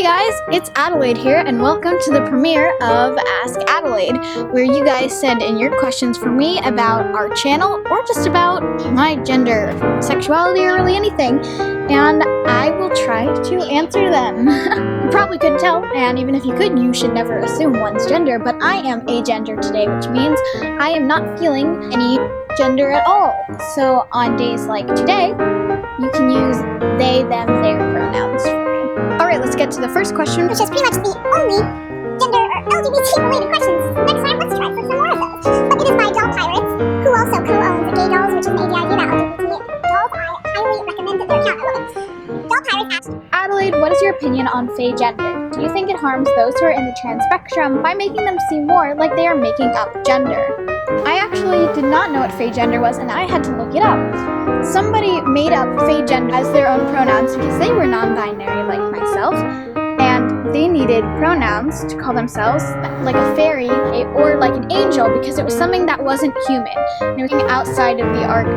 Hey guys, it's Adelaide here, and welcome to the premiere of Ask Adelaide, where you guys send in your questions for me about our channel or just about my gender, sexuality, or really anything, and I will try to answer them. You probably couldn't tell, and even if you could, you should never assume one's gender, but I am agender today, which means I am not feeling any gender at all. So on days like today, you can use they, them, their pronouns for me. Alright, let's get to the first question, which is pretty much the only gender or LGBT related questions. Next time, let's try for some more of those. But it is by Doll Pirates, who also co-owns Gay Dolls, which is an ADID about LGBT dolls. I highly recommend their account. I love it. Doll Pirates asked, Adelaide, what is your opinion on fey gender? Do you think it harms those who are in the trans spectrum by making them seem more like they are making up gender? I actually did not know what fey gender was, and I had to look it up. Somebody made up fey gender as their own pronouns because they were non-binary like myself, and they needed pronouns to call themselves like a fairy or like an angel because it was something that wasn't human, anything outside of the arc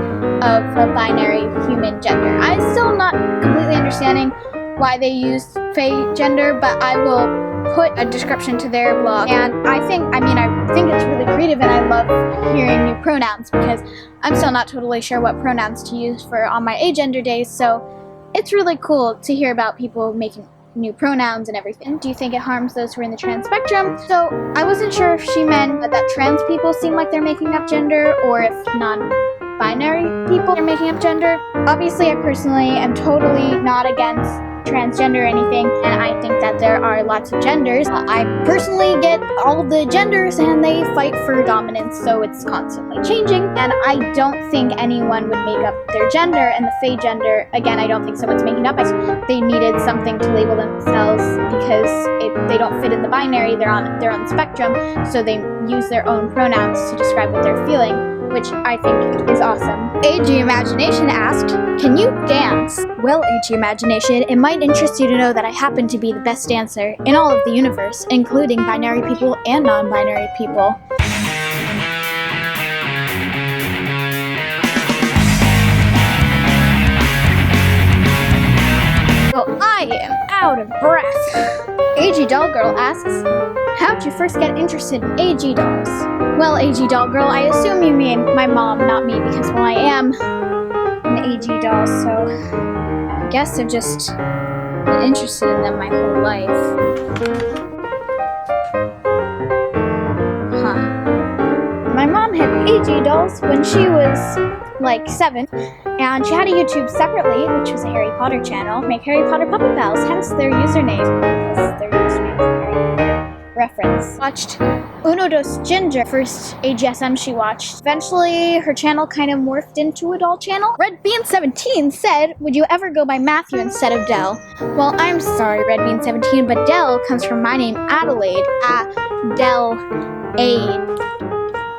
of a binary human gender. I'm still not completely understanding why they used fey gender, but I will put a description to their blog, and I think it's really creative, and I love hearing new pronouns because I'm still not totally sure what pronouns to use for on my agender days, so it's really cool to hear about people making new pronouns and everything. Do you think it harms those who are in the trans spectrum? So I wasn't sure if she meant that trans people seem like they're making up gender, or if non-binary people are making up gender. Obviously, I personally am totally not against transgender or anything, and I think that there are lots of genders. I personally get all the genders, and they fight for dominance, so it's constantly changing, and I don't think anyone would make up their gender. And the fey gender, again, I don't think someone's making up. They needed something to label themselves because they don't fit in the binary, they're on the spectrum, so they use their own pronouns to describe what they're feeling, which I think is awesome. AG Imagination asked, can you dance? Well, AG Imagination, it might interest you to know that I happen to be the best dancer in all of the universe, including binary people and non-binary people. Well, I am out of breath. AG Doll Girl asks, how'd you first get interested in AG dolls? Well, AG Doll Girl, I assume you mean my mom, not me, because, well, I am an AG doll, so I guess I've just been interested in them my whole life. My mom had AG dolls when she was like 7, and she had a YouTube separately, which was a Harry Potter channel, make Harry Potter Puppy Pals, hence their username, because their username is a Harry Potter reference. Watched Uno Dos Ginger, first AGSM she watched. Eventually, her channel kind of morphed into a doll channel. RedBean17 said, would you ever go by Matthew instead of Dell? Well, I'm sorry, RedBean17, but Dell comes from my name, Adelaide. Adelaide.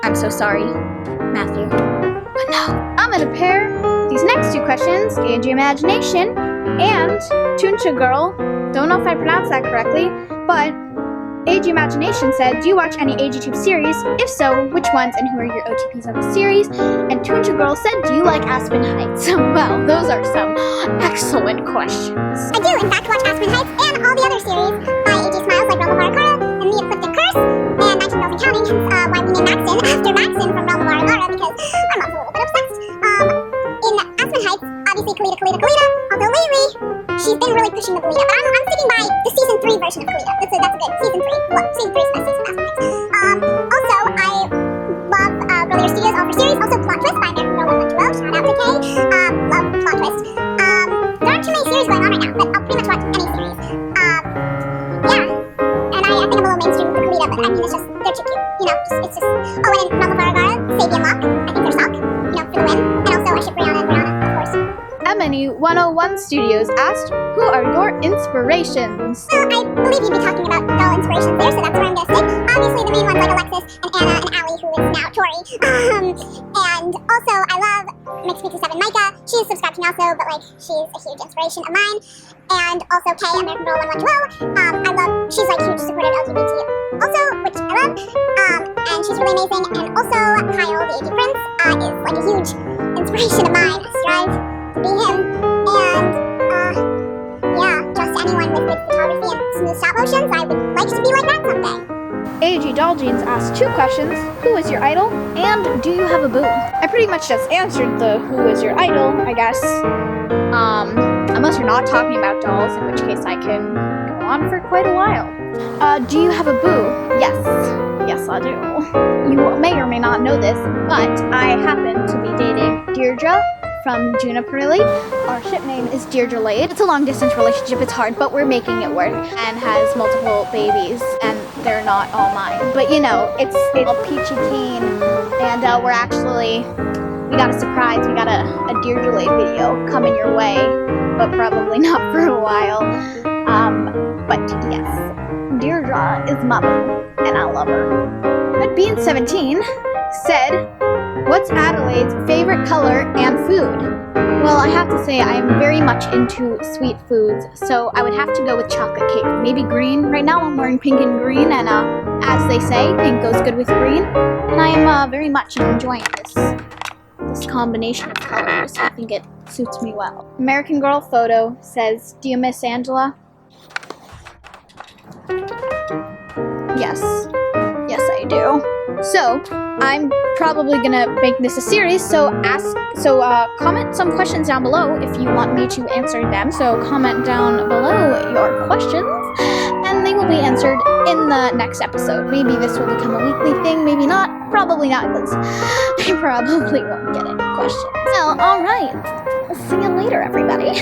I'm so sorry, Matthew. But no, I'm gonna pair these next two questions, AG Imagination and Tuncha Girl. Don't know if I pronounced that correctly, but AG Imagination said, do you watch any AGTube series? If so, which ones and who are your OTPs on the series? And Tuncha Girl said, do you like Aspen Heights? Well, those are some excellent questions. I do, in fact, watch Aspen Heights and all the other series by AG Smiles like Realm of Arakara and The Ecliptic Curse and 19 Girls and Counting, hence why we named Maxon after Maxon from Realm of Arakara, because our mom's a little bit obsessed. In Aspen Heights, obviously Kalita. Although lately, she's been really pushing the Kalita, but I'm sticking by the season 3 version of Kalita. That's a good season 3. Well, season 3 is the best season of Aspen Heights. Also, I love Girlier Studios All for Series. Also, Plot Twist by American Girl 112. Shout out to Kay. Love Plot Twist. There aren't too many series going on right now, but I'll pretty much watch any series. Yeah. And I think I'm a little mainstream with the Kalita, but I mean, it's just, they're too cute. You know, it's just, oh, and in Realm of Arakara, Sabi and Locke. I think they're sock, you know, for the win. And also, I ship Brianna and Brianna, of course. Emily101 Studios asked, who are your inspirations? Well, I believe you'd be talking about doll inspirations there, so that's where I'm going to stick. Obviously, the main ones like Alexis and Anna and Allie, who is now Tori. And also, I love Mixed Pizza 7 Micah. She's subscribed to me also, but like, she's a huge inspiration of mine. And also Kay, American Girl 112. She's like huge supporter of LGBT also, which I love. And she's really amazing. And also, Kyle, the AG Prince, is like a huge inspiration of mine. I strive to be him. And, yeah, just anyone with good photography and smooth shot motions. I would like to be like that someday. AG Dolljeans asked 2 questions. Who is your idol? And do you have a boo? I pretty much just answered the who is your idol, I guess. Unless you're not talking about dolls, in which case I can go on for quite a while. Do you have a boo? Yes. Yes, I do. You may or may not know this, but I happen to be dating Deirdre from Juniper Lake. Our ship name is Deirdre Lade. It's a long distance relationship, it's hard, but we're making it work, and has multiple babies, and they're not all mine. But you know, it's all peachy keen, and we got a surprise. We got a Deirdre Lade video coming your way, but probably not for a while. But yes, Deirdre is my boo, and I love her. But Bean 17 said, what's Adelaide's favorite color and food? Well, I have to say I am very much into sweet foods, so I would have to go with chocolate cake. Maybe green. Right now I'm wearing pink and green, and as they say, pink goes good with green. And I am very much enjoying this combination of colors. I think it suits me well. American Girl Photo says, do you miss Angela? Yes. Yes, I do. So, I'm probably gonna make this a series, so comment some questions down below if you want me to answer them. So comment down below your questions, and they will be answered in the next episode. Maybe this will become a weekly thing, maybe not. Probably not, because I probably won't get any questions. Well, alright. I'll see you later, everybody.